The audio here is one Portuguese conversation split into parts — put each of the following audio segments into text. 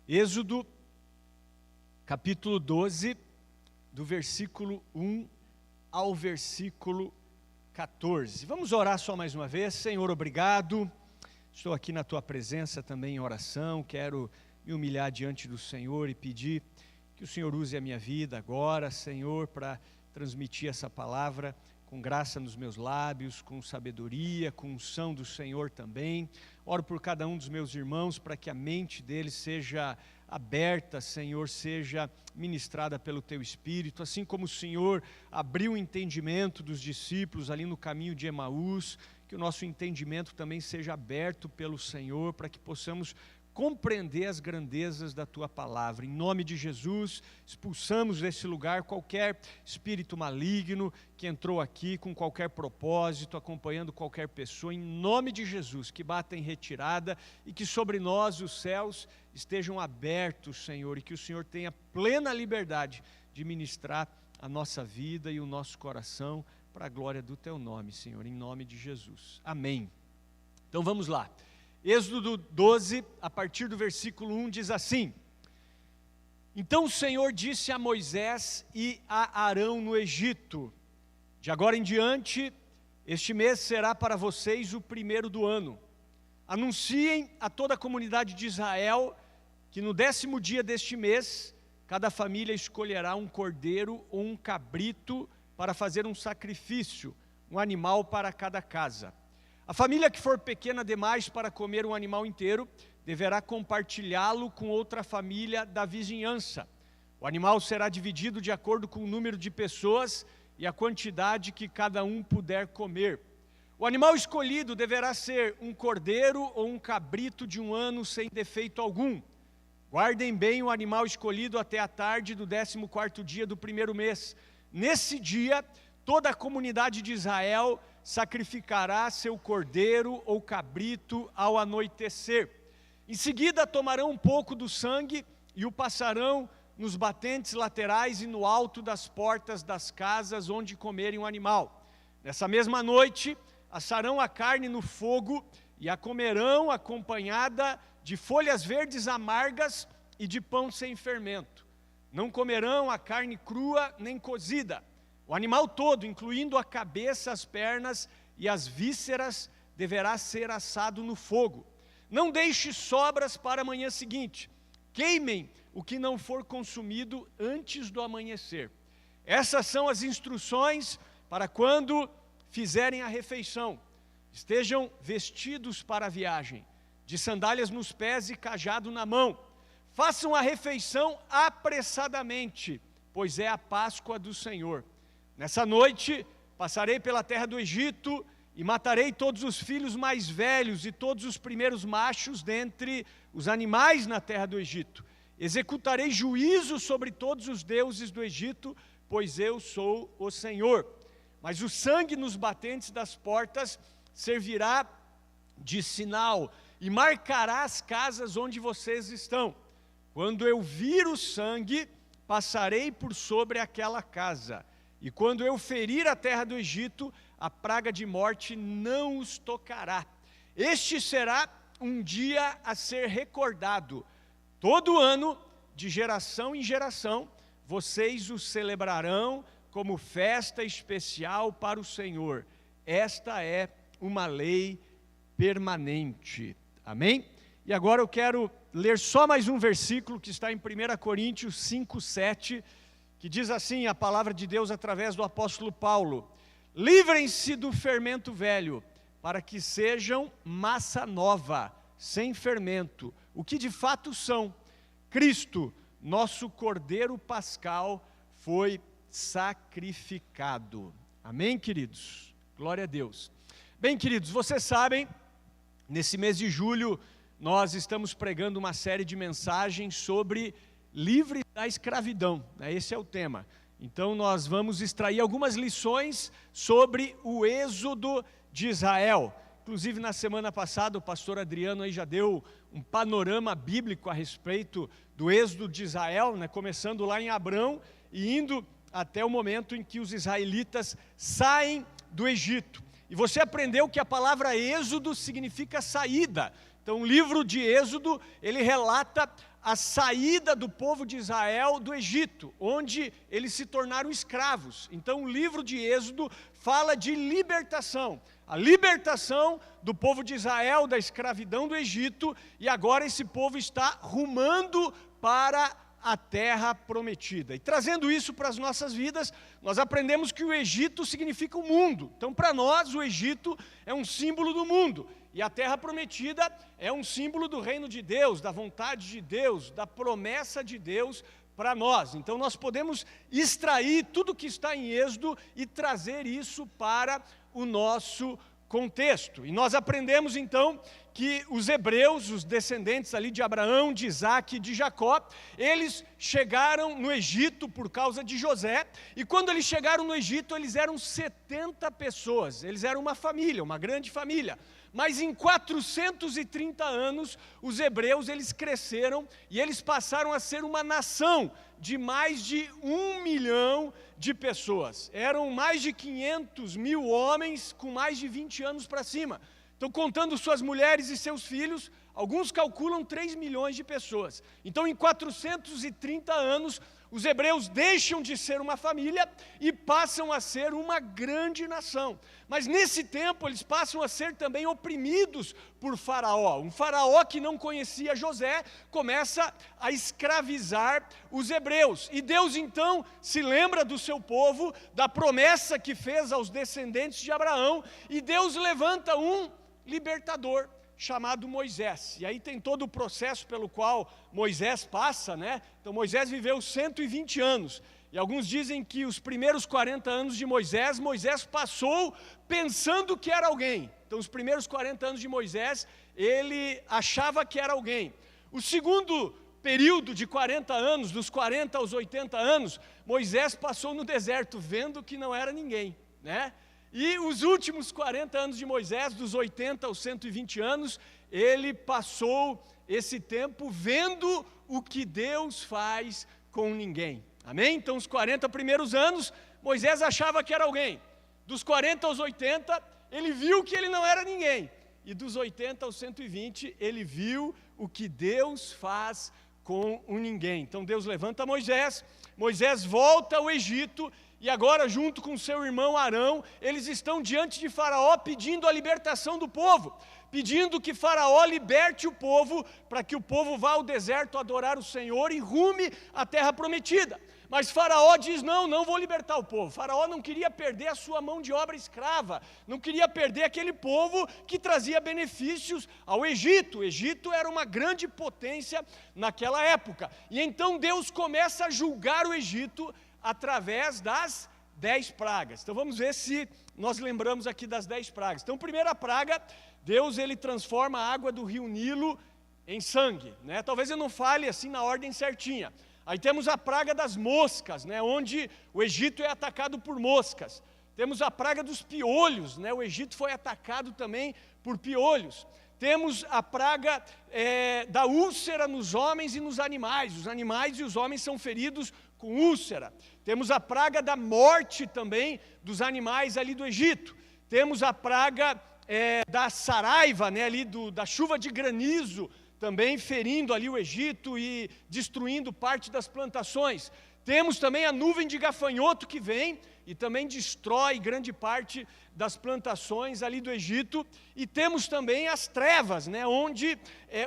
Êxodo, capítulo 12, do versículo 1 ao versículo 14. Vamos orar só mais uma vez. Senhor, obrigado. Estou aqui na Tua presença também em oração. Quero me humilhar diante do Senhor e pedir que o Senhor use a minha vida agora, Senhor, para transmitir essa palavra com graça nos meus lábios, com sabedoria, com unção do Senhor também. Oro por cada um dos meus irmãos para que a mente deles seja aberta, Senhor, seja ministrada pelo Teu Espírito, assim como o Senhor abriu o entendimento dos discípulos ali no caminho de Emaús, que o nosso entendimento também seja aberto pelo Senhor, para que possamos compreender as grandezas da Tua palavra. Em nome de Jesus, expulsamos desse lugar qualquer espírito maligno que entrou aqui com qualquer propósito, acompanhando qualquer pessoa. Em nome de Jesus, que bata em retirada e que sobre nós os céus estejam abertos, Senhor, e que o Senhor tenha plena liberdade de ministrar a nossa vida e o nosso coração para a glória do Teu nome, Senhor, em nome de Jesus. Amém. Então vamos lá. Êxodo 12, a partir do versículo 1, diz assim: Então o Senhor disse a Moisés e a Arão no Egito: De agora em diante, este mês será para vocês o primeiro do ano. Anunciem a toda a comunidade de Israel que no 10º dia deste mês, cada família escolherá um cordeiro ou um cabrito para fazer um sacrifício, um animal para cada casa. A família que for pequena demais para comer um animal inteiro, deverá compartilhá-lo com outra família da vizinhança. O animal será dividido de acordo com o número de pessoas e a quantidade que cada um puder comer. O animal escolhido deverá ser um cordeiro ou um cabrito de 1 ano sem defeito algum. Guardem bem o animal escolhido até a tarde do 14º dia do primeiro mês. Nesse dia, toda a comunidade de Israel sacrificará seu cordeiro ou cabrito ao anoitecer. Em seguida tomarão um pouco do sangue e o passarão nos batentes laterais e no alto das portas das casas onde comerem o animal. Nessa mesma noite, assarão a carne no fogo e a comerão acompanhada de folhas verdes amargas e de pão sem fermento. Não comerão a carne crua nem cozida. O animal todo, incluindo a cabeça, as pernas e as vísceras, deverá ser assado no fogo. Não deixe sobras para a manhã seguinte. Queimem o que não for consumido antes do amanhecer. Essas são as instruções para quando fizerem a refeição. Estejam vestidos para a viagem, de sandálias nos pés e cajado na mão. Façam a refeição apressadamente, pois é a Páscoa do Senhor. Nessa noite, passarei pela terra do Egito e matarei todos os filhos mais velhos e todos os primeiros machos dentre os animais na terra do Egito. Executarei juízo sobre todos os deuses do Egito, pois eu sou o Senhor. Mas o sangue nos batentes das portas servirá de sinal e marcará as casas onde vocês estão. Quando eu vir o sangue, passarei por sobre aquela casa. E quando eu ferir a terra do Egito, a praga de morte não os tocará. Este será um dia a ser recordado. Todo ano, de geração em geração, vocês o celebrarão como festa especial para o Senhor. Esta é uma lei permanente. Amém? E agora eu quero ler só mais um versículo que está em 1 Coríntios 5:7, que diz assim a palavra de Deus através do apóstolo Paulo: Livrem-se do fermento velho, para que sejam massa nova, sem fermento, o que de fato são. Cristo, nosso Cordeiro Pascal, foi sacrificado. Amém, queridos? Glória a Deus. Bem, queridos, vocês sabem, nesse mês de julho, nós estamos pregando uma série de mensagens sobre livre da escravidão, esse é o tema. Então nós vamos extrair algumas lições sobre o êxodo de Israel. Inclusive na semana passada o pastor Adriano aí já deu um panorama bíblico a respeito do êxodo de Israel, começando lá em Abrão e indo até o momento em que os israelitas saem do Egito. E você aprendeu que a palavra êxodo significa saída. Então o livro de Êxodo, ele relata a saída do povo de Israel do Egito, onde eles se tornaram escravos. Então o livro de Êxodo fala de libertação, a libertação do povo de Israel da escravidão do Egito, e agora esse povo está rumando para a terra prometida. E trazendo isso para as nossas vidas, nós aprendemos que o Egito significa o mundo. Então, para nós, o Egito é um símbolo do mundo. E a terra prometida é um símbolo do reino de Deus, da vontade de Deus, da promessa de Deus para nós. Então, nós podemos extrair tudo que está em Êxodo e trazer isso para o nosso contexto. E nós aprendemos então que os hebreus, os descendentes ali de Abraão, de Isaac e de Jacó, eles chegaram no Egito por causa de José, e quando eles chegaram no Egito, eles eram 70 pessoas, eles eram uma família, uma grande família. Mas em 430 anos, os hebreus, eles cresceram e eles passaram a ser uma nação de mais de 1 milhão de pessoas. Eram mais de 500 mil homens com mais de 20 anos para cima. Então, contando suas mulheres e seus filhos, alguns calculam 3 milhões de pessoas. Então, em 430 anos, os hebreus deixam de ser uma família e passam a ser uma grande nação. Mas nesse tempo eles passam a ser também oprimidos por Faraó. Um Faraó que não conhecia José começa a escravizar os hebreus. E Deus então se lembra do seu povo, da promessa que fez aos descendentes de Abraão, e Deus levanta um libertador chamado Moisés. E aí tem todo o processo pelo qual Moisés passa, né? Então Moisés viveu 120 anos. E alguns dizem que os primeiros 40 anos de Moisés, Moisés passou pensando que era alguém. Então os primeiros 40 anos de Moisés, ele achava que era alguém. O segundo período de 40 anos, dos 40 aos 80 anos, Moisés passou no deserto, vendo que não era ninguém, né? E os últimos 40 anos de Moisés, dos 80 aos 120 anos, ele passou esse tempo vendo o que Deus faz com ninguém. Amém? Então, os 40 primeiros anos, Moisés achava que era alguém. Dos 40 aos 80, ele viu que ele não era ninguém. E dos 80 aos 120, ele viu o que Deus faz com o ninguém. Então, Deus levanta Moisés, Moisés volta ao Egito, e agora, junto com seu irmão Arão, eles estão diante de Faraó pedindo a libertação do povo, pedindo que Faraó liberte o povo, para que o povo vá ao deserto adorar o Senhor e rume à terra prometida. Mas Faraó diz, não vou libertar o povo. Faraó não queria perder a sua mão de obra escrava, não queria perder aquele povo que trazia benefícios ao Egito. O Egito era uma grande potência naquela época. E então Deus começa a julgar o Egito através das 10 pragas. Então vamos ver se nós lembramos aqui das 10 pragas. Então, primeira praga, Deus ele transforma a água do rio Nilo em sangue, né? Talvez eu não fale assim na ordem certinha. Aí temos a praga das moscas, né? Onde o Egito é atacado por moscas. Temos a praga dos piolhos, né? O Egito foi atacado também por piolhos. Temos a praga da úlcera nos homens e nos animais. Os animais e os homens são feridos com úlcera. Temos a praga da morte também dos animais ali do Egito. Temos a praga da saraiva, né, ali da chuva de granizo, também ferindo ali o Egito e destruindo parte das plantações. Temos também a nuvem de gafanhoto que vem e também destrói grande parte das plantações ali do Egito. E temos também as trevas, né, onde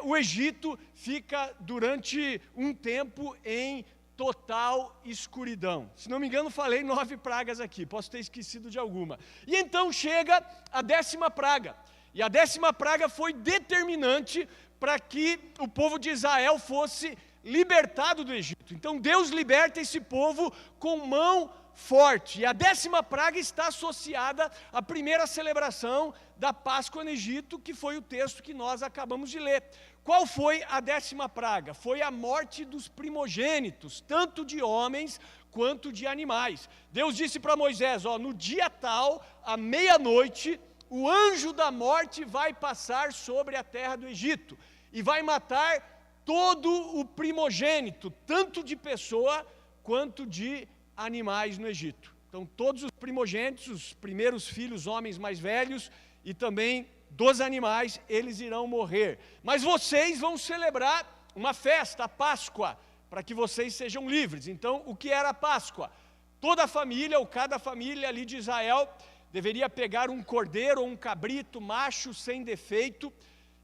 o Egito fica durante um tempo em total escuridão. Se não me engano, falei 9 pragas aqui, posso ter esquecido de alguma. E então chega a 10ª praga. E a 10ª praga foi determinante para que o povo de Israel fosse libertado do Egito. Então Deus liberta esse povo com mão forte. E a 10ª praga está associada à primeira celebração da Páscoa no Egito, que foi o texto que nós acabamos de ler. Qual foi a 10ª praga? Foi a morte dos primogênitos, tanto de homens quanto de animais. Deus disse para Moisés, no dia tal, à meia-noite, o anjo da morte vai passar sobre a terra do Egito e vai matar todo o primogênito, tanto de pessoa quanto de animais no Egito. Então todos os primogênitos, os primeiros filhos, homens mais velhos, e também dos animais, eles irão morrer. Mas vocês vão celebrar uma festa, a Páscoa, para que vocês sejam livres. Então, o que era a Páscoa? Toda a família, ou cada família ali de Israel, deveria pegar um cordeiro ou um cabrito macho sem defeito,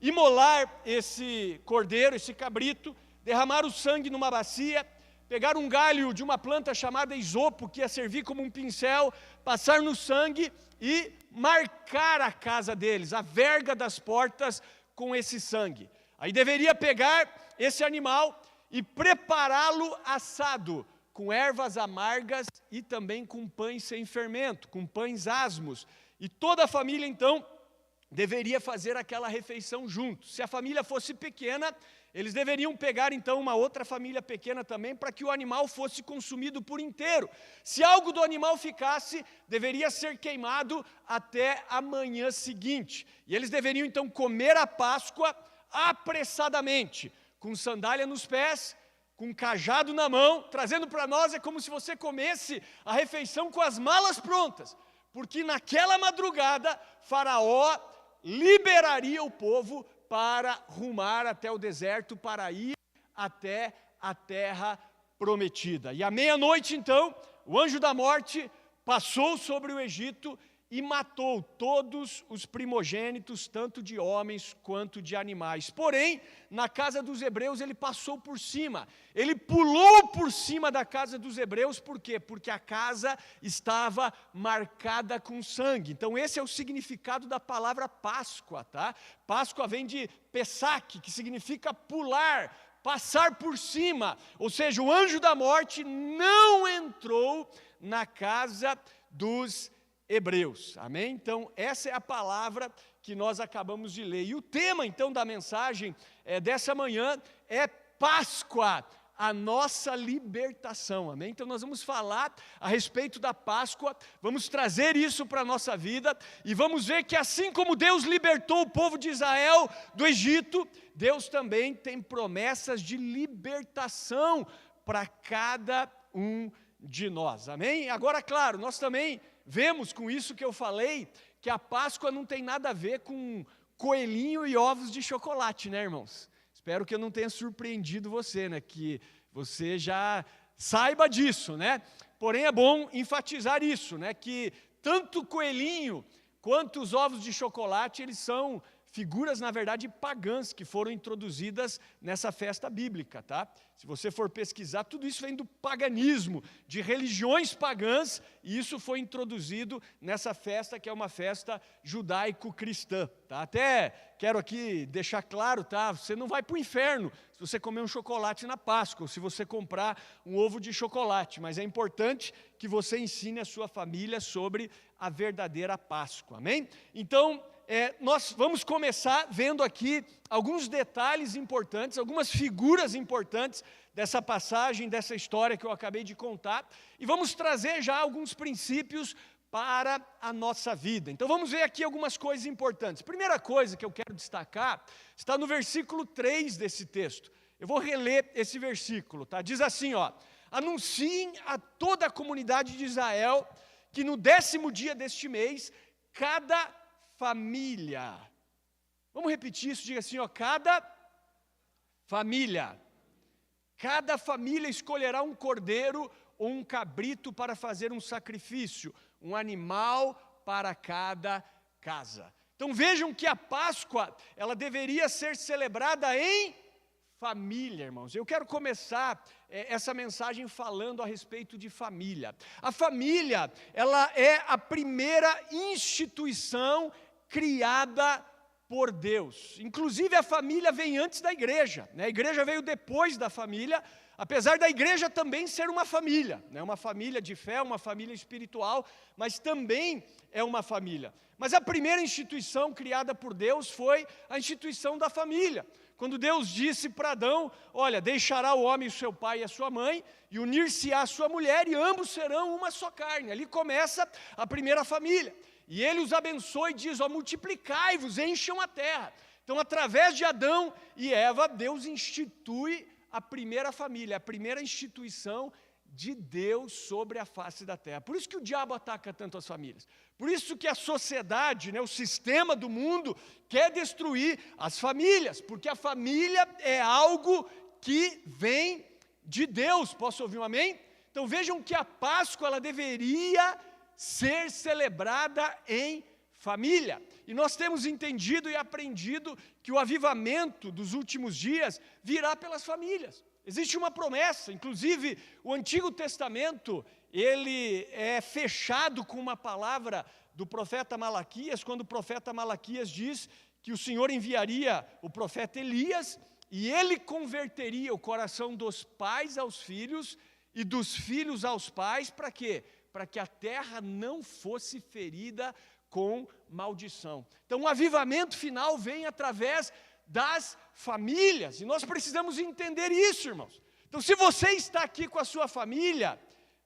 imolar esse cordeiro, esse cabrito, derramar o sangue numa bacia, pegar um galho de uma planta chamada isopo, que ia servir como um pincel, passar no sangue e marcar a casa deles, a verga das portas com esse sangue. Aí deveria pegar esse animal e prepará-lo assado, com ervas amargas e também com pães sem fermento, com pães asmos. E toda a família, então, deveria fazer aquela refeição junto. Se a família fosse pequena, eles deveriam pegar, então, uma outra família pequena também, para que o animal fosse consumido por inteiro. Se algo do animal ficasse, deveria ser queimado até a manhã seguinte. E eles deveriam, então, comer a Páscoa apressadamente, com sandália nos pés, com cajado na mão. Trazendo para nós, é como se você comesse a refeição com as malas prontas, porque naquela madrugada, Faraó liberaria o povo para rumar até o deserto, para ir até a terra prometida. E à meia-noite, então, o anjo da morte passou sobre o Egito e matou todos os primogênitos, tanto de homens quanto de animais. Porém, na casa dos hebreus, ele passou por cima. Ele pulou por cima da casa dos hebreus, por quê? Porque a casa estava marcada com sangue. Então, esse é o significado da palavra Páscoa, tá? Páscoa vem de Pesach, que significa pular, passar por cima. Ou seja, o anjo da morte não entrou na casa dos hebreus, amém? Então, essa é a palavra que nós acabamos de ler. E o tema, então, da mensagem dessa manhã é Páscoa, a nossa libertação, amém? Então, nós vamos falar a respeito da Páscoa, vamos trazer isso para a nossa vida, e vamos ver que assim como Deus libertou o povo de Israel do Egito, Deus também tem promessas de libertação para cada um de nós, amém? Agora, claro, nós também vemos com isso que eu falei, que a Páscoa não tem nada a ver com coelhinho e ovos de chocolate, né, irmãos? Espero que eu não tenha surpreendido você, né, que você já saiba disso, né? Porém, é bom enfatizar isso, né, que tanto coelhinho quanto os ovos de chocolate, eles são figuras, na verdade, pagãs, que foram introduzidas nessa festa bíblica, tá? Se você for pesquisar, tudo isso vem do paganismo, de religiões pagãs, e isso foi introduzido nessa festa, que é uma festa judaico-cristã, tá? Até quero aqui deixar claro, tá? Você não vai para o inferno se você comer um chocolate na Páscoa, ou se você comprar um ovo de chocolate, mas é importante que você ensine a sua família sobre a verdadeira Páscoa, amém? Então, nós vamos começar vendo aqui alguns detalhes importantes, algumas figuras importantes dessa passagem, dessa história que eu acabei de contar, e vamos trazer já alguns princípios para a nossa vida. Então vamos ver aqui algumas coisas importantes. Primeira coisa que eu quero destacar está no versículo 3 desse texto. Eu vou reler esse versículo, tá? Diz assim, ó: anunciem a toda a comunidade de Israel que no 10º dia deste mês, cada família. Vamos repetir isso, diga assim, ó, cada família escolherá um cordeiro ou um cabrito para fazer um sacrifício, um animal para cada casa. Então vejam que a Páscoa, ela deveria ser celebrada em família, irmãos. Eu quero começar essa mensagem falando a respeito de família. A família, ela é a primeira instituição criada por Deus. Inclusive a família vem antes da igreja, né? A igreja veio depois da família, apesar da igreja também ser uma família, né? Uma família de fé, uma família espiritual, mas também é uma família. Mas a primeira instituição criada por Deus foi a instituição da família. Quando Deus disse para Adão, olha, deixará o homem o seu pai e a sua mãe, e unir-se-á a sua mulher, e ambos serão uma só carne. Ali começa a primeira família. E ele os abençoa e diz, ó, multiplicai-vos, encham a terra. Então, através de Adão e Eva, Deus institui a primeira família, a primeira instituição de Deus sobre a face da terra. Por isso que o diabo ataca tanto as famílias. Por isso que a sociedade, né, o sistema do mundo, quer destruir as famílias, porque a família é algo que vem de Deus. Posso ouvir um amém? Então vejam que a Páscoa ela deveria ser celebrada em família. E nós temos entendido e aprendido que o avivamento dos últimos dias virá pelas famílias. Existe uma promessa, inclusive o Antigo Testamento, ele é fechado com uma palavra do profeta Malaquias, quando o profeta Malaquias diz que o Senhor enviaria o profeta Elias e ele converteria o coração dos pais aos filhos e dos filhos aos pais, para quê? Para que a terra não fosse ferida com maldição. Então o avivamento final vem através das famílias, e nós precisamos entender isso, irmãos. Então se você está aqui com a sua família,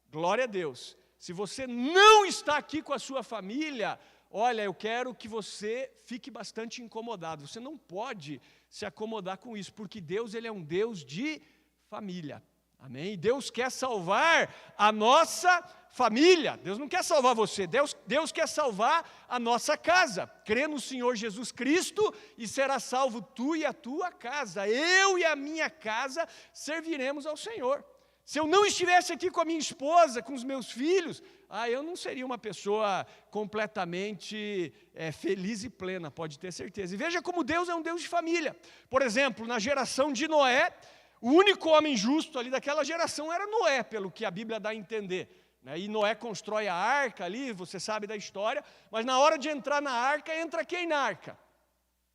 glória a Deus. Se você não está aqui com a sua família, olha, eu quero que você fique bastante incomodado. Você não pode se acomodar com isso, porque Deus ele é um Deus de família. Amém? E Deus quer salvar a nossa família. Deus não quer salvar você. Deus quer salvar a nossa casa. Crê no Senhor Jesus Cristo e será salvo tu e a tua casa. Eu e a minha casa serviremos ao Senhor. Se eu não estivesse aqui com a minha esposa, com os meus filhos, eu não seria uma pessoa completamente feliz e plena, pode ter certeza. E veja como Deus é um Deus de família. Por exemplo, na geração de Noé, o único homem justo ali daquela geração era Noé, pelo que a Bíblia dá a entender. E Noé constrói a arca ali, você sabe da história, mas na hora de entrar na arca, entra quem na arca?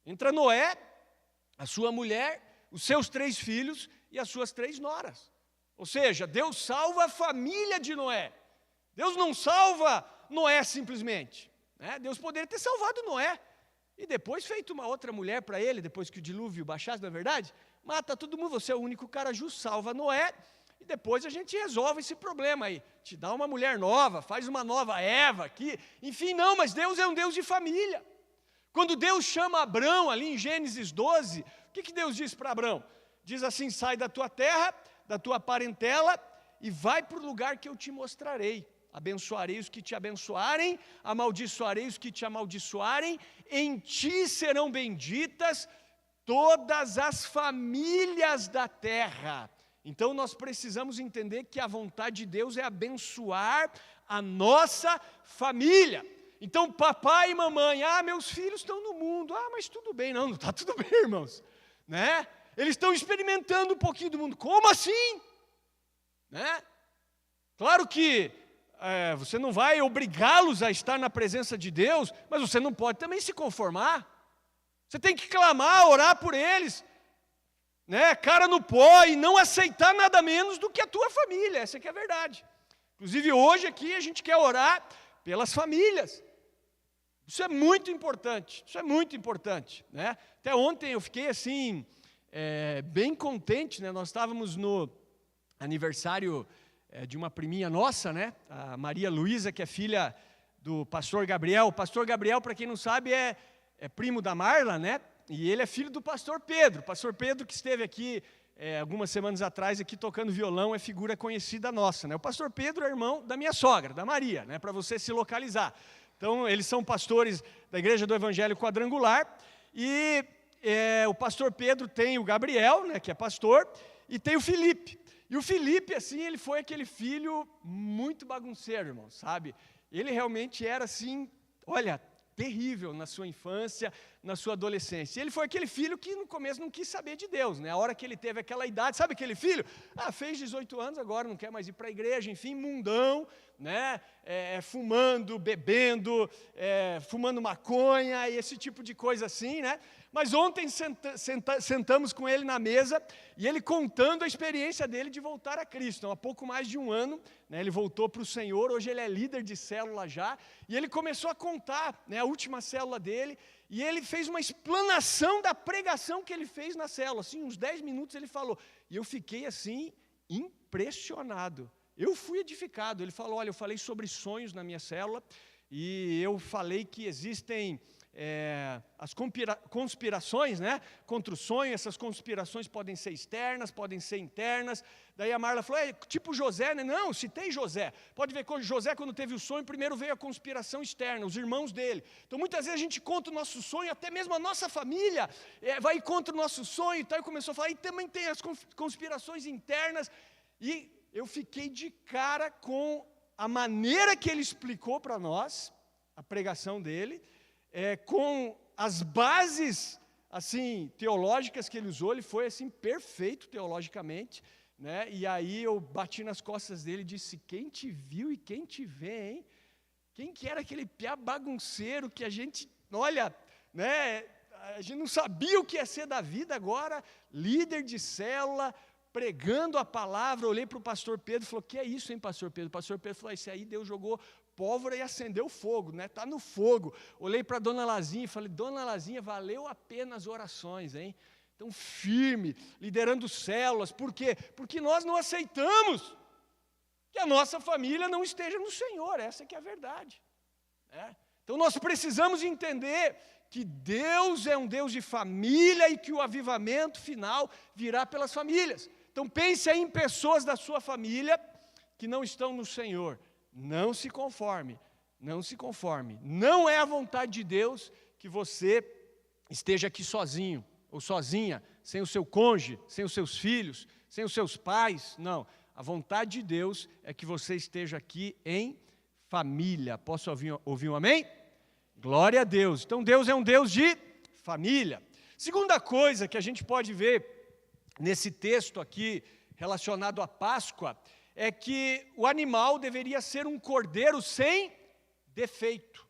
Entra Noé, a sua mulher, os seus 3 filhos e as suas 3 noras. Ou seja, Deus salva a família de Noé. Deus não salva Noé simplesmente. Deus poderia ter salvado Noé e depois feito uma outra mulher para ele, depois que o dilúvio baixasse, não é verdade? Mata todo mundo, você é o único cara justo, salva Noé, e depois a gente resolve esse problema aí. Te dá uma mulher nova, faz uma nova Eva aqui, enfim, não, mas Deus é um Deus de família. Quando Deus chama Abrão, ali em Gênesis 12, o que Deus diz para Abrão? Diz assim, sai da tua terra, da tua parentela, e vai para o lugar que eu te mostrarei. Abençoarei os que te abençoarem, amaldiçoarei os que te amaldiçoarem, em ti serão benditas todas as famílias da terra. Então nós precisamos entender que a vontade de Deus é abençoar a nossa família. Então papai e mamãe, meus filhos estão no mundo, mas tudo bem, não está tudo bem, irmãos, Eles estão experimentando um pouquinho do mundo, como assim? Claro que você não vai obrigá-los a estar na presença de Deus, mas você não pode também se conformar. Você tem que clamar, orar por eles, cara no pó, e não aceitar nada menos do que a tua família, essa que é a verdade. Inclusive hoje aqui a gente quer orar pelas famílias. Isso é muito importante, Até ontem eu fiquei assim, bem contente, Nós estávamos no aniversário de uma priminha nossa, A Maria Luísa, que é filha do pastor Gabriel. O pastor Gabriel, para quem não sabe, é primo da Marla, E ele é filho do pastor Pedro. O pastor Pedro, que esteve aqui algumas semanas atrás, aqui tocando violão, é figura conhecida nossa, O pastor Pedro é irmão da minha sogra, da Maria, Para você se localizar. Então, eles são pastores da Igreja do Evangelho Quadrangular. E o pastor Pedro tem o Gabriel, que é pastor, e tem o Felipe. E o Felipe, assim, ele foi aquele filho muito bagunceiro, irmão, sabe? Ele realmente era, assim, olha, terrível na sua infância, na sua adolescência. Ele foi aquele filho que no começo não quis saber de Deus, A hora que ele teve aquela idade, sabe aquele filho? Fez 18 anos, agora não quer mais ir para a igreja, enfim, mundão, fumando, bebendo, fumando maconha, e esse tipo de coisa assim, Mas ontem sentamos com ele na mesa, e ele contando a experiência dele de voltar a Cristo. Então, há pouco mais de um ano, ele voltou para o Senhor, hoje ele é líder de célula já, e ele começou a contar, a última célula dele, e ele fez uma explanação da pregação que ele fez na célula, assim, uns 10 minutos ele falou, e eu fiquei assim, impressionado. Eu fui edificado. Ele falou, olha, eu falei sobre sonhos na minha célula, e eu falei que existem as conspirações, né, contra o sonho. Essas conspirações podem ser externas, podem ser internas. Daí a Marla falou, tipo José, né? Não, citei José. Pode ver que José, quando teve o sonho, primeiro veio a conspiração externa, os irmãos dele. Então muitas vezes a gente conta o nosso sonho, até mesmo a nossa família vai contra o nosso sonho e tal, e começou a falar, e também tem as conspirações internas. E eu fiquei de cara com a maneira que ele explicou para nós, a pregação dele, com as bases assim teológicas que ele usou. Ele foi assim perfeito teologicamente, né? E aí eu bati nas costas dele e disse, quem te viu e quem te vê, hein? Quem que era aquele piá bagunceiro que a gente, olha, né, a gente não sabia o que ia ser da vida, agora líder de célula, pregando a palavra. Olhei para o pastor Pedro e falou, que é isso, hein, pastor Pedro? O pastor Pedro falou, esse aí Deus jogou pólvora e acendeu fogo, né? Está no fogo. Olhei para a dona Lazinha e falei, dona Lazinha, valeu a pena as orações, hein? Então, firme, liderando células. Por quê? Porque nós não aceitamos que a nossa família não esteja no Senhor. Essa que é a verdade, né? Então, nós precisamos entender que Deus é um Deus de família e que o avivamento final virá pelas famílias. Então, pense aí em pessoas da sua família que não estão no Senhor. Não se conforme, não se conforme. Não é a vontade de Deus que você esteja aqui sozinho ou sozinha, sem o seu cônjuge, sem os seus filhos, sem os seus pais. Não, a vontade de Deus é que você esteja aqui em família. Posso ouvir um amém? Glória a Deus. Então Deus é um Deus de família. Segunda coisa que a gente pode ver nesse texto aqui relacionado à Páscoa é que o animal deveria ser um cordeiro sem defeito.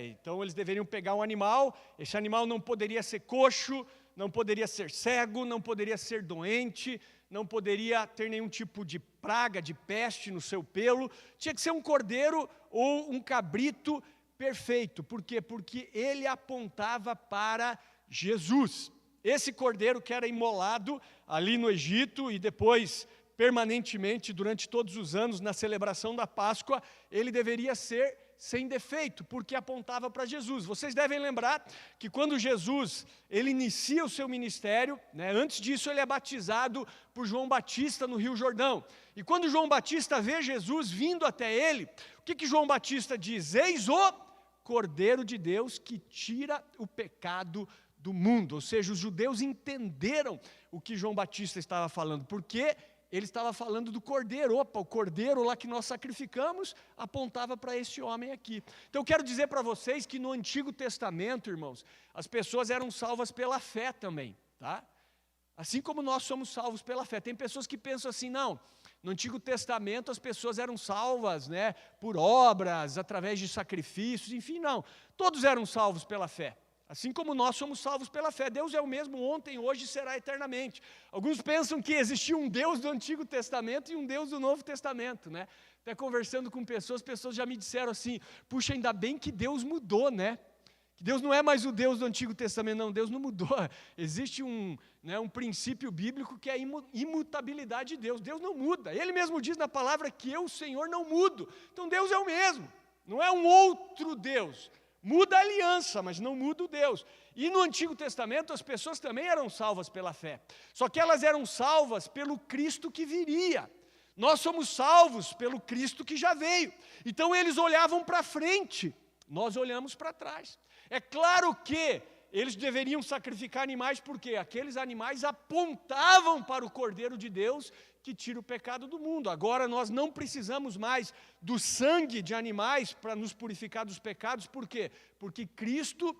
Então eles deveriam pegar um animal, esse animal não poderia ser coxo, não poderia ser cego, não poderia ser doente, não poderia ter nenhum tipo de praga, de peste no seu pelo. Tinha que ser um cordeiro ou um cabrito perfeito. Por quê? Porque ele apontava para Jesus. Esse cordeiro que era imolado ali no Egito e depois permanentemente durante todos os anos na celebração da Páscoa, ele deveria ser sem defeito, porque apontava para Jesus. Vocês devem lembrar que quando Jesus ele inicia o seu ministério, né, antes disso ele é batizado por João Batista no Rio Jordão. E quando João Batista vê Jesus vindo até ele, o que João Batista diz? Eis o Cordeiro de Deus que tira o pecado do mundo. Ou seja, os judeus entenderam o que João Batista estava falando, porque ele estava falando do cordeiro. Opa, o cordeiro lá que nós sacrificamos apontava para esse homem aqui. Então eu quero dizer para vocês que no Antigo Testamento, irmãos, as pessoas eram salvas pela fé também, tá? Assim como nós somos salvos pela fé. Tem pessoas que pensam assim, não, no Antigo Testamento as pessoas eram salvas, né, por obras, através de sacrifícios, enfim, não. Todos eram salvos pela fé. Assim como nós somos salvos pela fé. Deus é o mesmo ontem, hoje e será eternamente. Alguns pensam que existia um Deus do Antigo Testamento e um Deus do Novo Testamento, né? Até conversando com pessoas já me disseram assim, puxa, ainda bem que Deus mudou, né? Que Deus não é mais o Deus do Antigo Testamento, não, Deus não mudou. Existe um princípio bíblico que é a imutabilidade de Deus. Deus não muda. Ele mesmo diz na palavra que eu, o Senhor, não mudo. Então Deus é o mesmo, não é um outro Deus. Muda a aliança, mas não muda o Deus. E no Antigo Testamento as pessoas também eram salvas pela fé. Só que elas eram salvas pelo Cristo que viria. Nós somos salvos pelo Cristo que já veio. Então eles olhavam para frente, nós olhamos para trás. É claro que eles deveriam sacrificar animais, porque aqueles animais apontavam para o Cordeiro de Deus que tira o pecado do mundo. Agora nós não precisamos mais do sangue de animais para nos purificar dos pecados. Por quê? Porque Cristo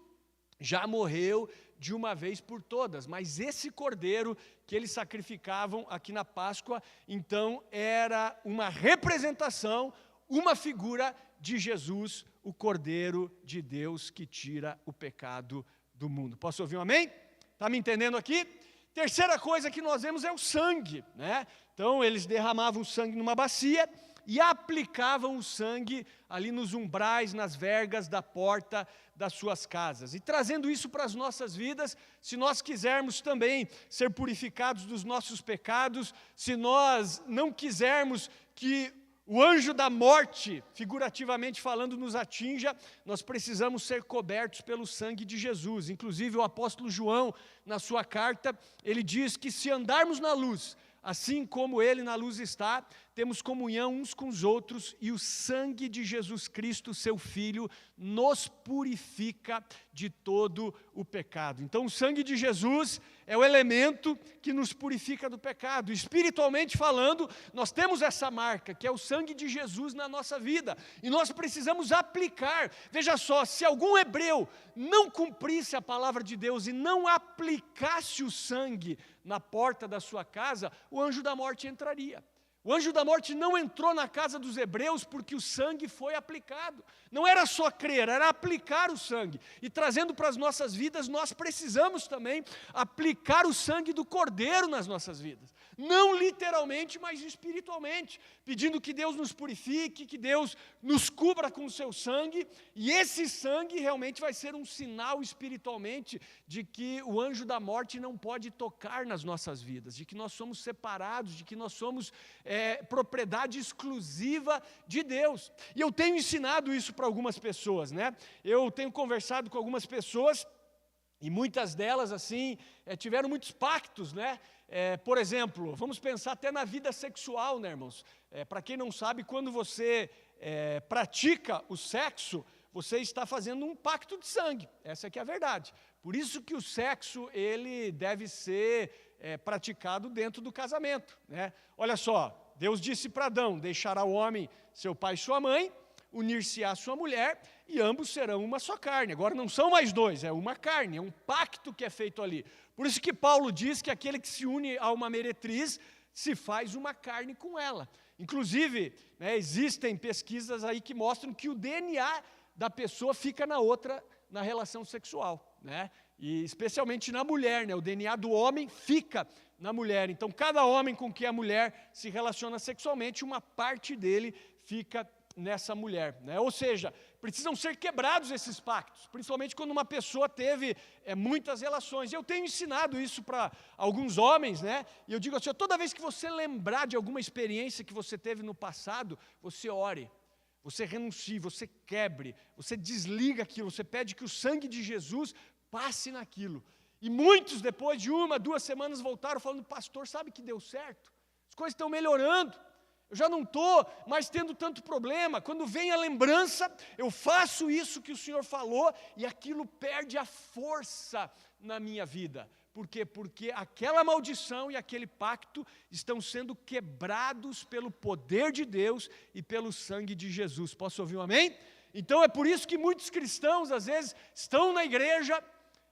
já morreu de uma vez por todas. Mas esse cordeiro que eles sacrificavam aqui na Páscoa, então era uma representação, uma figura de Jesus, o Cordeiro de Deus que tira o pecado do mundo. Posso ouvir um amém? Está me entendendo aqui? Terceira coisa que nós vemos é o sangue, né? Então eles derramavam o sangue numa bacia e aplicavam o sangue ali nos umbrais, nas vergas da porta das suas casas. E trazendo isso para as nossas vidas, se nós quisermos também ser purificados dos nossos pecados, se nós não quisermos que o anjo da morte, figurativamente falando, nos atinja, nós precisamos ser cobertos pelo sangue de Jesus. Inclusive o apóstolo João, na sua carta, ele diz que se andarmos na luz, assim como ele na luz está, temos comunhão uns com os outros, e o sangue de Jesus Cristo, seu Filho, nos purifica de todo o pecado. Então o sangue de Jesus é o elemento que nos purifica do pecado. Espiritualmente falando, nós temos essa marca, que é o sangue de Jesus na nossa vida, e nós precisamos aplicar. Veja só, se algum hebreu não cumprisse a palavra de Deus e não aplicasse o sangue na porta da sua casa, o anjo da morte entraria. O anjo da morte não entrou na casa dos hebreus porque o sangue foi aplicado. Não era só crer, era aplicar o sangue. E trazendo para as nossas vidas, nós precisamos também aplicar o sangue do Cordeiro nas nossas vidas. Não literalmente, mas espiritualmente. Pedindo que Deus nos purifique, que Deus nos cubra com o seu sangue. E esse sangue realmente vai ser um sinal espiritualmente de que o anjo da morte não pode tocar nas nossas vidas. De que nós somos separados, de que nós somos propriedade exclusiva de Deus. E eu tenho ensinado isso para algumas pessoas, né? Eu tenho conversado com algumas pessoas e muitas delas, assim, tiveram muitos pactos, né? Por exemplo, vamos pensar até na vida sexual, né, irmãos? Para quem não sabe, quando você pratica o sexo, você está fazendo um pacto de sangue. Essa aqui é a verdade. Por isso que o sexo, ele deve ser praticado dentro do casamento, né? Olha só, Deus disse para Adão: deixará o homem seu pai e sua mãe, unir-se-á à sua mulher, e ambos serão uma só carne. Agora não são mais dois, é uma carne, é um pacto que é feito ali. Por isso que Paulo diz que aquele que se une a uma meretriz se faz uma carne com ela. Inclusive, né, existem pesquisas aí que mostram que o DNA da pessoa fica na outra, na relação sexual, né? E especialmente na mulher, né? O DNA do homem fica na mulher. Então, cada homem com que a mulher se relaciona sexualmente, uma parte dele fica nessa mulher, né? Ou seja, precisam ser quebrados esses pactos, principalmente quando uma pessoa teve muitas relações. Eu tenho ensinado isso para alguns homens, né? E eu digo assim: toda vez que você lembrar de alguma experiência que você teve no passado, você ore. Você renuncie, você quebre, você desliga aquilo, você pede que o sangue de Jesus passe naquilo. E muitos, depois de 1, 2 semanas, voltaram falando: pastor, sabe que deu certo? As coisas estão melhorando, eu já não estou mais tendo tanto problema. Quando vem a lembrança, eu faço isso que o Senhor falou e aquilo perde a força na minha vida. Por quê? Porque aquela maldição e aquele pacto estão sendo quebrados pelo poder de Deus e pelo sangue de Jesus. Posso ouvir um amém? Então é por isso que muitos cristãos, às vezes, estão na igreja,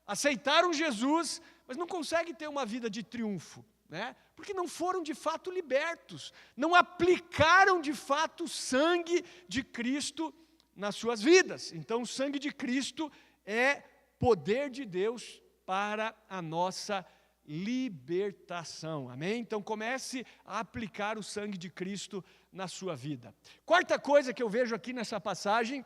aceitaram Jesus, mas não conseguem ter uma vida de triunfo, né? Porque não foram de fato libertos, não aplicaram de fato o sangue de Cristo nas suas vidas. Então o sangue de Cristo é poder de Deus para a nossa libertação, amém? Então comece a aplicar o sangue de Cristo na sua vida. Quarta coisa que eu vejo aqui nessa passagem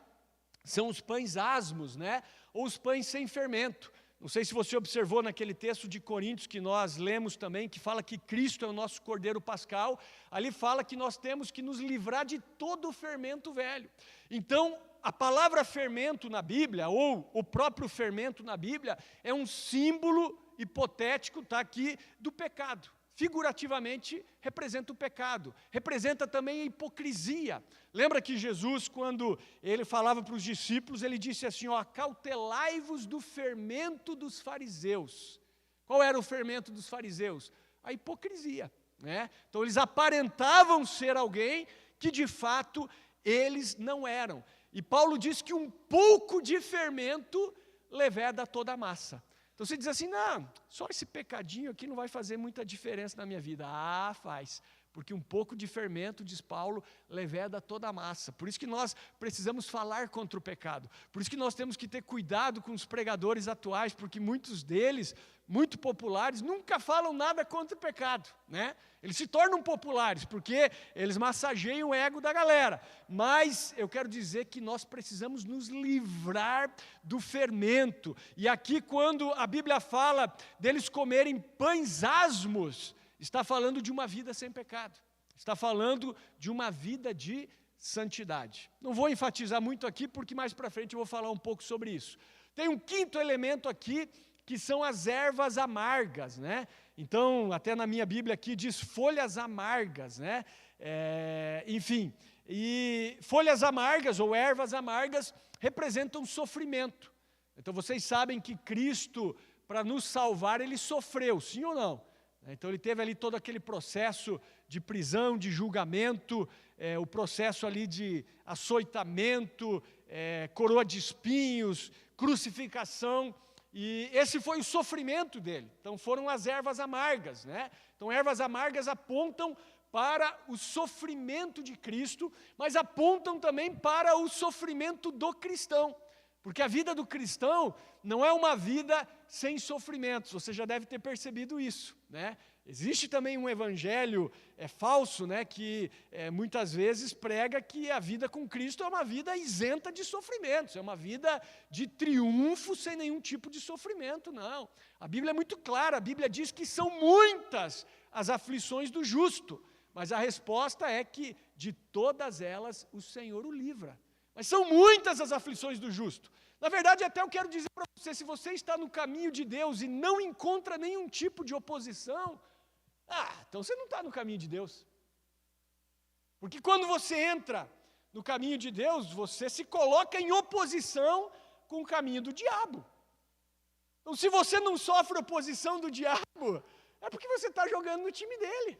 são os pães asmos, né? Ou os pães sem fermento. Não sei se você observou naquele texto de Coríntios que nós lemos também, que fala que Cristo é o nosso Cordeiro Pascal. Ali fala que nós temos que nos livrar de todo o fermento velho. Então, a palavra fermento na Bíblia, ou o próprio fermento na Bíblia, é um símbolo hipotético, está aqui, do pecado. Figurativamente, representa o pecado, representa também a hipocrisia. Lembra que Jesus, quando ele falava para os discípulos, ele disse assim: ó, acautelai-vos do fermento dos fariseus. Qual era o fermento dos fariseus? A hipocrisia, né? Então eles aparentavam ser alguém que de fato eles não eram. E Paulo diz que um pouco de fermento leveda toda a massa. Então você diz assim: não, só esse pecadinho aqui não vai fazer muita diferença na minha vida. Ah, faz, porque um pouco de fermento, diz Paulo, leveda toda a massa. Por isso que nós precisamos falar contra o pecado. Por isso que nós temos que ter cuidado com os pregadores atuais, porque muitos deles, muito populares, nunca falam nada contra o pecado, né? Eles se tornam populares, porque eles massageiam o ego da galera. Mas eu quero dizer que nós precisamos nos livrar do fermento. E aqui, quando a Bíblia fala deles comerem pães asmos, está falando de uma vida sem pecado. Está falando de uma vida de santidade. Não vou enfatizar muito aqui, porque mais para frente eu vou falar um pouco sobre isso. Tem um quinto elemento aqui, que são as ervas amargas, né? Então, até na minha Bíblia aqui diz folhas amargas, né? Enfim, e folhas amargas ou ervas amargas representam sofrimento. Então, vocês sabem que Cristo, para nos salvar, Ele sofreu, sim ou não? Então ele teve ali todo aquele processo de prisão, de julgamento, o processo ali de açoitamento, coroa de espinhos, crucificação, e esse foi o sofrimento dele. Então foram as ervas amargas, né? Então ervas amargas apontam para o sofrimento de Cristo, mas apontam também para o sofrimento do cristão. Porque a vida do cristão não é uma vida sem sofrimentos, você já deve ter percebido isso, né? Existe também um evangelho falso, né, que muitas vezes prega que a vida com Cristo é uma vida isenta de sofrimentos, é uma vida de triunfo sem nenhum tipo de sofrimento, não. A Bíblia é muito clara, a Bíblia diz que são muitas as aflições do justo, mas a resposta é que de todas elas o Senhor o livra. Mas são muitas as aflições do justo. Na verdade, até eu quero dizer para você, se você está no caminho de Deus e não encontra nenhum tipo de oposição, então você não está no caminho de Deus. Porque quando você entra no caminho de Deus, você se coloca em oposição com o caminho do diabo. Então, se você não sofre oposição do diabo, é porque você está jogando no time dele.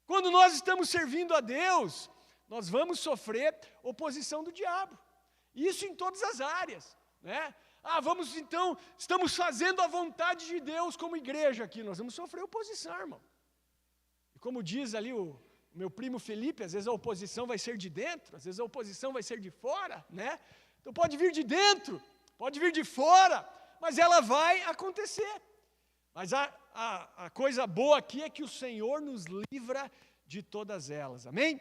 Quando nós estamos servindo a Deus, nós vamos sofrer oposição do diabo. Isso em todas as áreas, né? Estamos fazendo a vontade de Deus como igreja aqui, nós vamos sofrer oposição, irmão. E como diz ali o meu primo Felipe, às vezes a oposição vai ser de dentro, às vezes a oposição vai ser de fora, né? Então pode vir de dentro, pode vir de fora, mas ela vai acontecer. Mas a coisa boa aqui é que o Senhor nos livra de todas elas, amém?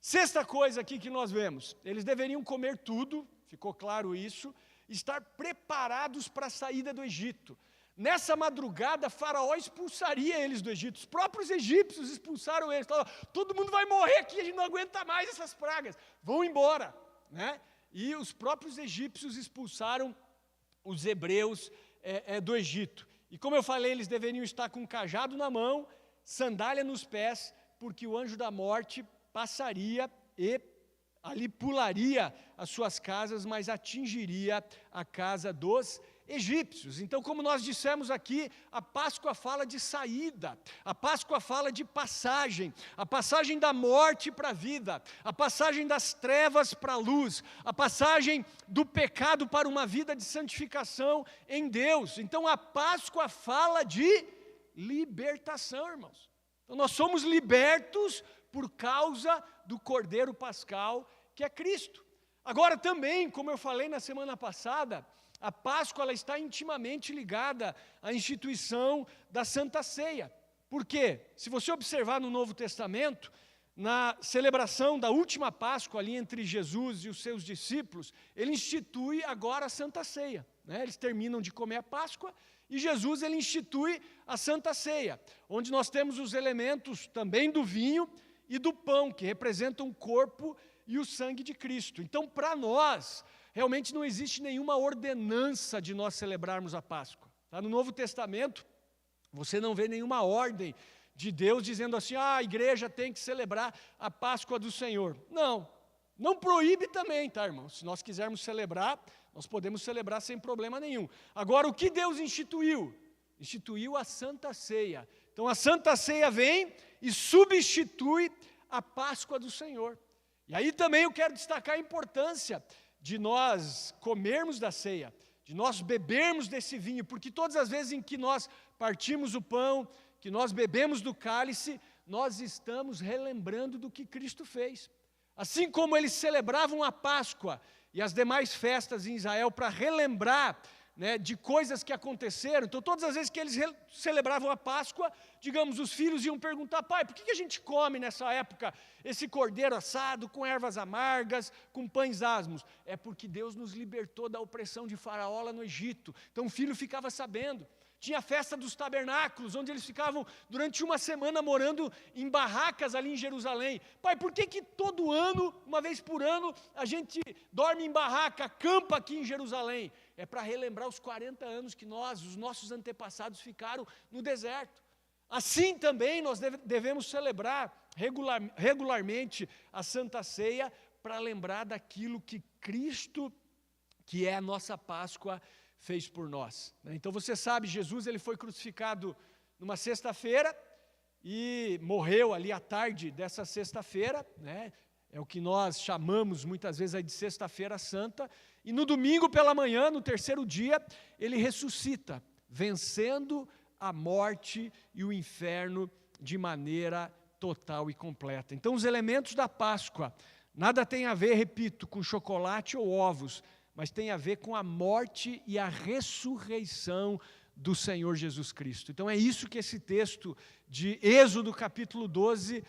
Sexta coisa aqui que nós vemos, eles deveriam comer tudo, ficou claro isso, estar preparados para a saída do Egito. Nessa madrugada, Faraó expulsaria eles do Egito, os próprios egípcios expulsaram eles, falaram, todo mundo vai morrer aqui, a gente não aguenta mais essas pragas, vão embora, né? E os próprios egípcios expulsaram os hebreus do Egito. E como eu falei, eles deveriam estar com um cajado na mão, sandália nos pés, porque o anjo da morte passaria e ali pularia as suas casas, mas atingiria a casa dos egípcios. Então, como nós dissemos aqui, a Páscoa fala de saída, a Páscoa fala de passagem, a passagem da morte para a vida, a passagem das trevas para a luz, a passagem do pecado para uma vida de santificação em Deus. Então, a Páscoa fala de libertação, irmãos. Então, nós somos libertos por causa do Cordeiro Pascal, que é Cristo. Agora também, como eu falei na semana passada, a Páscoa ela está intimamente ligada à instituição da Santa Ceia. Por quê? Se você observar no Novo Testamento, na celebração da última Páscoa ali entre Jesus e os seus discípulos, ele institui agora a Santa Ceia, né? Eles terminam de comer a Páscoa e Jesus ele institui a Santa Ceia, onde nós temos os elementos também do vinho e do pão, que representam o corpo e o sangue de Cristo. Então, para nós, realmente não existe nenhuma ordenança de nós celebrarmos a Páscoa. Tá? No Novo Testamento, você não vê nenhuma ordem de Deus dizendo assim, a igreja tem que celebrar a Páscoa do Senhor. Não proíbe também, tá, irmão? Se nós quisermos celebrar, nós podemos celebrar sem problema nenhum. Agora, o que Deus instituiu? Instituiu a Santa Ceia. Então, a Santa Ceia vem e substitui a Páscoa do Senhor. E aí também eu quero destacar a importância de nós comermos da ceia, de nós bebermos desse vinho, porque todas as vezes em que nós partimos o pão, que nós bebemos do cálice, nós estamos relembrando do que Cristo fez. Assim como eles celebravam a Páscoa e as demais festas em Israel para relembrar, né, de coisas que aconteceram. Então, todas as vezes que eles celebravam a Páscoa, digamos, os filhos iam perguntar, pai, por que a gente come nessa época esse cordeiro assado com ervas amargas, com pães asmos? É porque Deus nos libertou da opressão de Faraó lá no Egito. Então, o filho ficava sabendo. Tinha a festa dos tabernáculos, onde eles ficavam durante uma semana morando em barracas ali em Jerusalém. Pai, por que todo ano, uma vez por ano, a gente dorme em barraca, acampa aqui em Jerusalém? É para relembrar os 40 anos que os nossos antepassados ficaram no deserto. Assim também nós devemos celebrar regularmente a Santa Ceia para lembrar daquilo que Cristo, que é a nossa Páscoa, fez por nós. Então você sabe, Jesus ele foi crucificado numa sexta-feira e morreu ali à tarde dessa sexta-feira, né? É o que nós chamamos muitas vezes aí de Sexta-feira Santa, e no domingo pela manhã, no terceiro dia, ele ressuscita, vencendo a morte e o inferno de maneira total e completa. Então os elementos da Páscoa nada tem a ver, repito, com chocolate ou ovos, mas tem a ver com a morte e a ressurreição do Senhor Jesus Cristo. Então é isso que esse texto de Êxodo capítulo 12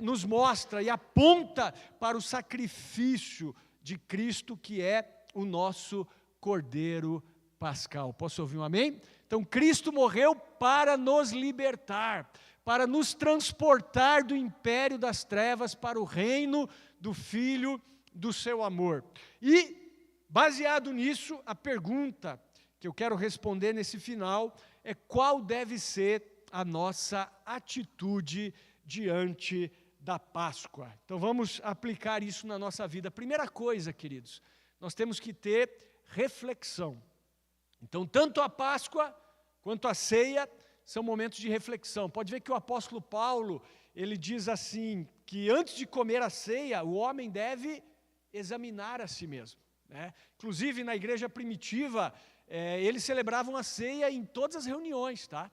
nos mostra e aponta para o sacrifício de Cristo, que é o nosso Cordeiro Pascal. Posso ouvir um amém? Então Cristo morreu para nos libertar, para nos transportar do império das trevas para o reino do Filho do seu amor. E, baseado nisso, a pergunta que eu quero responder nesse final é: qual deve ser a nossa atitude diante da Páscoa? Então vamos aplicar isso na nossa vida. Primeira coisa, queridos, nós temos que ter reflexão. Então, tanto a Páscoa quanto a ceia são momentos de reflexão. Pode ver que o apóstolo Paulo, ele diz assim, que antes de comer a ceia, o homem deve examinar a si mesmo, né? Inclusive, na igreja primitiva, eles celebravam a ceia em todas as reuniões, tá?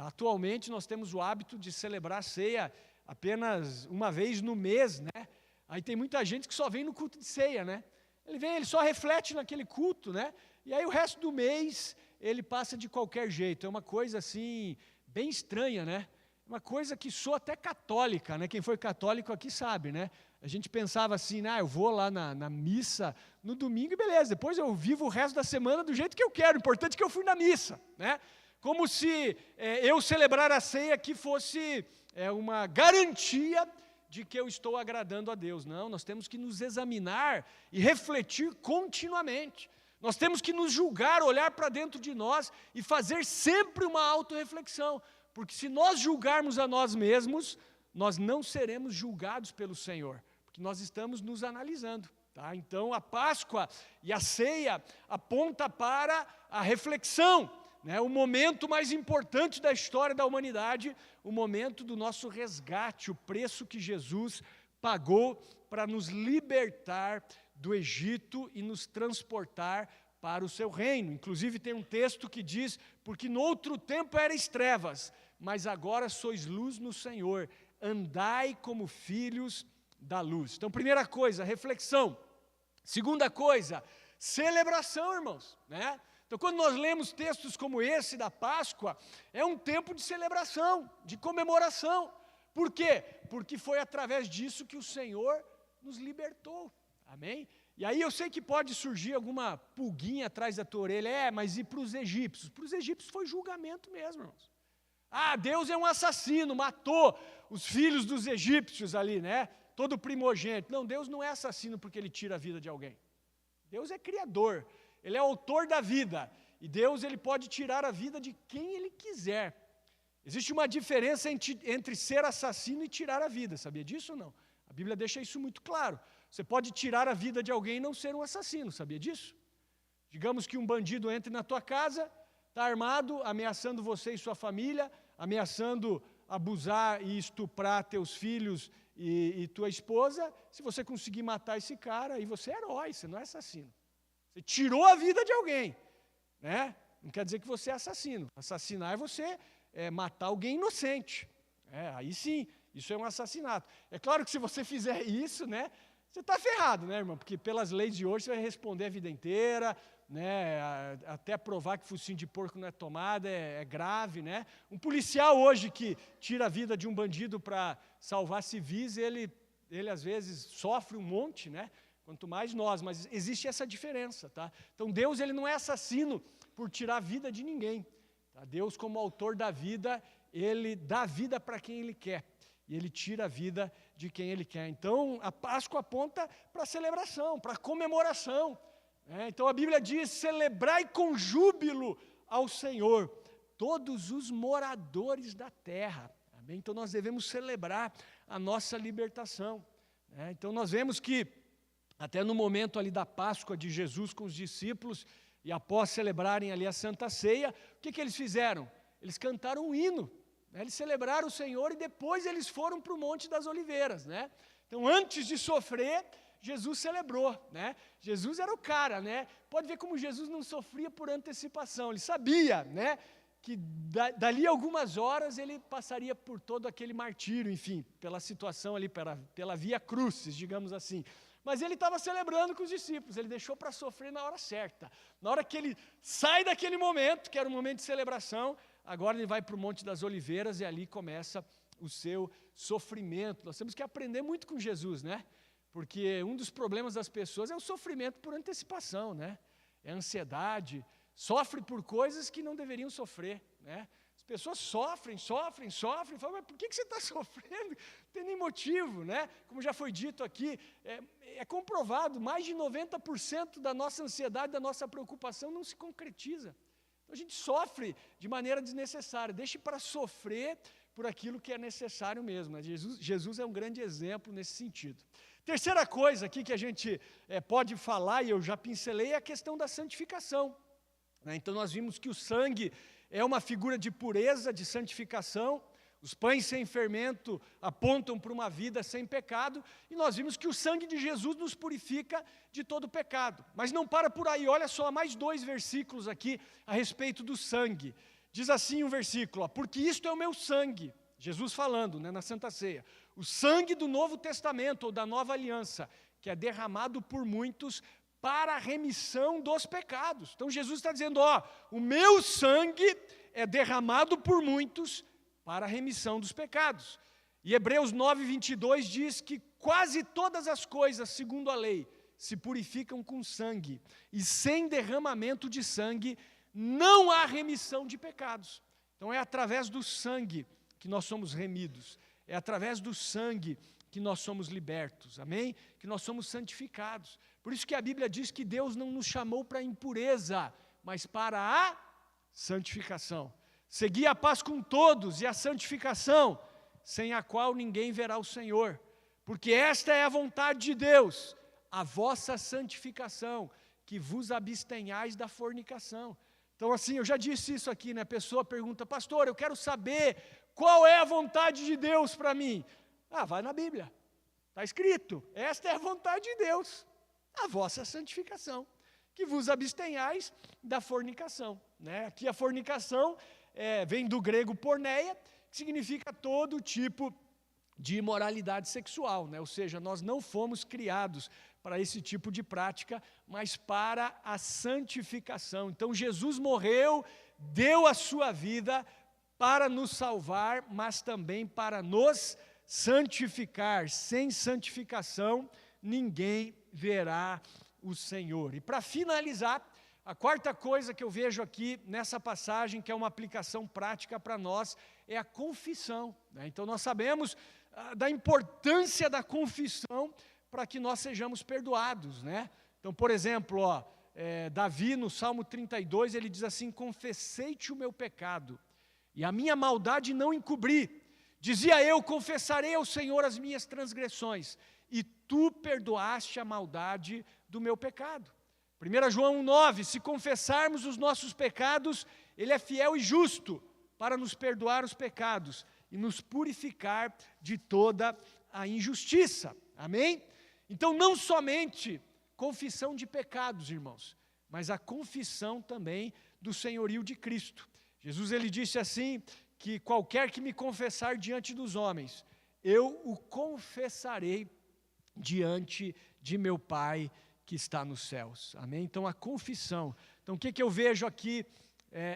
Atualmente, nós temos o hábito de celebrar a ceia apenas uma vez no mês, né? Aí tem muita gente que só vem no culto de ceia, né? Ele só reflete naquele culto, né? E aí o resto do mês ele passa de qualquer jeito. É uma coisa assim, bem estranha, né? Uma coisa que soa até católica, né? Quem foi católico aqui sabe, né? A gente pensava assim, eu vou lá na missa no domingo e beleza, depois eu vivo o resto da semana do jeito que eu quero, o importante é que eu fui na missa, né? Como se eu celebrar a ceia aqui fosse uma garantia de que eu estou agradando a Deus. Não, nós temos que nos examinar e refletir continuamente. Nós temos que nos julgar, olhar para dentro de nós e fazer sempre uma autorreflexão. Porque se nós julgarmos a nós mesmos, nós não seremos julgados pelo Senhor, porque nós estamos nos analisando. Tá? Então a Páscoa e a ceia aponta para a reflexão, né? O momento mais importante da história da humanidade, o momento do nosso resgate, o preço que Jesus pagou para nos libertar do Egito e nos transportar para o seu reino. Inclusive tem um texto que diz: porque no outro tempo erais trevas, mas agora sois luz no Senhor, andai como filhos da luz. Então, primeira coisa, reflexão. Segunda coisa, celebração, irmãos, né? Então, quando nós lemos textos como esse da Páscoa, é um tempo de celebração, de comemoração. Por quê? Porque foi através disso que o Senhor nos libertou. Amém? E aí eu sei que pode surgir alguma pulguinha atrás da tua orelha. Mas e para os egípcios? Para os egípcios foi julgamento mesmo, irmãos. Deus é um assassino, matou os filhos dos egípcios ali, né? Todo primogênito. Não, Deus não é assassino porque Ele tira a vida de alguém. Deus é criador, Ele é autor da vida. E Deus ele pode tirar a vida de quem Ele quiser. Existe uma diferença entre ser assassino e tirar a vida, sabia disso ou não? A Bíblia deixa isso muito claro. Você pode tirar a vida de alguém e não ser um assassino, sabia disso? Digamos que um bandido entre na tua casa, está armado, ameaçando você e sua família, ameaçando abusar e estuprar teus filhos e tua esposa. Se você conseguir matar esse cara, aí você é herói, você não é assassino. Você tirou a vida de alguém, né? Não quer dizer que você é assassino. Assassinar é você matar alguém inocente. Aí sim, isso é um assassinato. É claro que se você fizer isso, né, você está ferrado, né, irmão? Porque pelas leis de hoje você vai responder a vida inteira, né? Até provar que focinho de porco não é tomada é grave, né? Um policial hoje que tira a vida de um bandido para salvar civis, ele às vezes sofre um monte, né? Quanto mais nós, mas existe essa diferença, tá? Então Deus ele não é assassino por tirar a vida de ninguém. Tá? Deus, como autor da vida, Ele dá vida para quem Ele quer. E Ele tira a vida de quem Ele quer. Então, a Páscoa aponta para a celebração, para a comemoração. Então, a Bíblia diz, celebrai com júbilo ao Senhor todos os moradores da terra. Amém? Então, nós devemos celebrar a nossa libertação. Então, nós vemos que, até no momento ali da Páscoa de Jesus com os discípulos, e após celebrarem ali a Santa Ceia, o que eles fizeram? Eles cantaram um hino, eles celebraram o Senhor e depois eles foram para o Monte das Oliveiras. Então, antes de sofrer, Jesus celebrou. Jesus era o cara. Pode ver como Jesus não sofria por antecipação, ele sabia que dali a algumas horas ele passaria por todo aquele martírio, enfim, pela situação ali, pela via crucis, digamos assim. Mas ele estava celebrando com os discípulos, ele deixou para sofrer na hora certa. Na hora que ele sai daquele momento, que era um momento de celebração, agora ele vai para o Monte das Oliveiras e ali começa o seu sofrimento. Nós temos que aprender muito com Jesus, porque um dos problemas das pessoas é o sofrimento por antecipação, é a ansiedade, sofre por coisas que não deveriam sofrer, As pessoas sofrem, falam, mas por que você está sofrendo? Não tem nem motivo, Como já foi dito aqui, é comprovado, mais de 90% da nossa ansiedade, da nossa preocupação não se concretiza. Então a gente sofre de maneira desnecessária, deixe para sofrer por aquilo que é necessário mesmo. Jesus é um grande exemplo nesse sentido. Terceira coisa aqui que a gente pode falar, e eu já pincelei, é a questão da santificação. Então nós vimos que o sangue é uma figura de pureza, de santificação. Os pães sem fermento apontam para uma vida sem pecado. E nós vimos que o sangue de Jesus nos purifica de todo pecado. Mas não para por aí, olha só, mais 2 versículos aqui a respeito do sangue. Diz assim um versículo, porque isto é o meu sangue, Jesus falando na Santa Ceia, o sangue do Novo Testamento ou da Nova Aliança, que é derramado por muitos para a remissão dos pecados. Então Jesus está dizendo, o meu sangue é derramado por muitos para a remissão dos pecados. E Hebreus 9:22 diz que quase todas as coisas, segundo a lei, se purificam com sangue, e sem derramamento de sangue não há remissão de pecados. Então é através do sangue que nós somos remidos, é através do sangue que nós somos libertos, amém? Que nós somos santificados. Por isso que a Bíblia diz que Deus não nos chamou para a impureza, mas para a santificação. Segui a paz com todos e a santificação, sem a qual ninguém verá o Senhor. Porque esta é a vontade de Deus, a vossa santificação, que vos abstenhais da fornicação. Então assim, eu já disse isso aqui, A pessoa pergunta, pastor, eu quero saber qual é a vontade de Deus para mim. Vai na Bíblia, está escrito, esta é a vontade de Deus, a vossa santificação, que vos abstenhais da fornicação. Aqui a fornicação vem do grego porneia, que significa todo tipo de imoralidade sexual, ou seja, nós não fomos criados para esse tipo de prática, mas para a santificação. Então Jesus morreu, deu a sua vida para nos salvar, mas também para nos santificar. Sem santificação, ninguém verá o Senhor. E para finalizar, a quarta coisa que eu vejo aqui nessa passagem, que é uma aplicação prática para nós, é a confissão. Então nós sabemos da importância da confissão para que nós sejamos perdoados. Então, por exemplo, Davi no Salmo 32, ele diz assim, confessei-te o meu pecado, e a minha maldade não encobri. Dizia eu, confessarei ao Senhor as minhas transgressões, e tu perdoaste a maldade do meu pecado. 1 João 1,9, se confessarmos os nossos pecados, Ele é fiel e justo para nos perdoar os pecados e nos purificar de toda a injustiça. Amém? Então, não somente confissão de pecados, irmãos, mas a confissão também do senhorio de Cristo. Jesus, ele disse assim, que qualquer que me confessar diante dos homens, eu o confessarei diante de meu Pai que está nos céus. Amém? Então, a confissão. Então, o que eu vejo aqui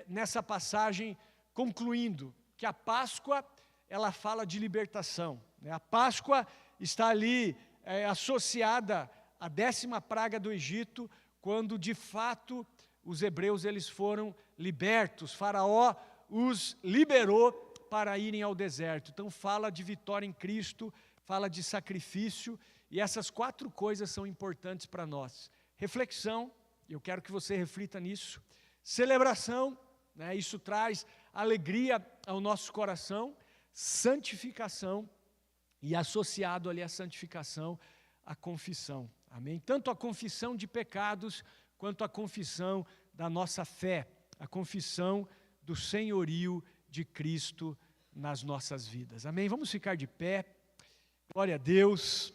nessa passagem, concluindo? Que a Páscoa, ela fala de libertação. A Páscoa está ali associada à 10ª praga do Egito, quando, de fato, os hebreus eles foram libertos. Faraó os liberou para irem ao deserto. Então fala de vitória em Cristo, fala de sacrifício, e essas 4 coisas são importantes para nós. Reflexão, eu quero que você reflita nisso. Celebração, né, isso traz alegria ao nosso coração. Santificação, e associado ali à santificação, a confissão. Amém? Tanto a confissão de pecados, quanto a confissão da nossa fé, a confissão do senhorio de Cristo nas nossas vidas. Amém? Vamos ficar de pé. Glória a Deus.